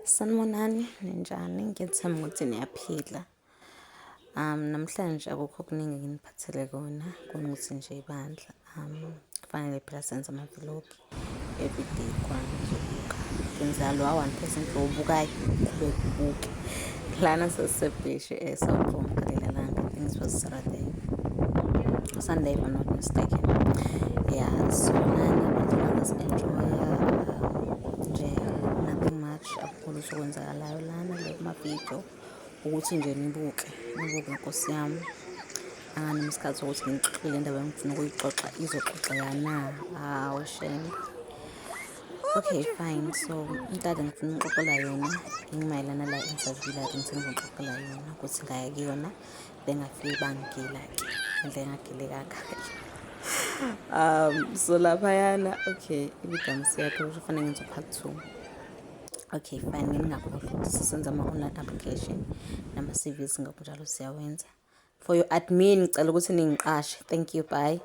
Sanibonani, ninjani? Ngiyethemba ukuthi niyaphila. Namhlanje akukho okuningi nginiphathele kona, kunokuthi nje ibandla. Kufanele phela senze ama-vlog everyday khona nizobuka. Ngenza lo 1% lo obukayo qhubeka ubuke. Lana sasisebhishi South Prom ngaleli langa. I think it was Saturday. Sunday if I'm not mistaken. Yeah, so nani enjoy nje nothing much akukhulu sokwenzakalayo lana kule mavidiyo ukuthi nje nibuke Nkosi yami. Anganami isikhathi sokuthi ngixoxele indaba engifuna ukuyixoxa izoxoxeka hawu shame. Okay fine, so into ade ngifuna ukuxoxela yona imayelana la interview la ngithanda ukuxoxela yona ukuthi ngaya kuyona bengafiki bangigila-ke indlela engagileka ngayo. So laphayana okay i-video msiyakho kufanele ngenze part 2. Okay fine, ningakhohlwa ukuthi sisenza ama-online application nama-CVs ngakho njalo siyawenza. For your admin ngicela ukuthi ningiqashe. Thank you, bye.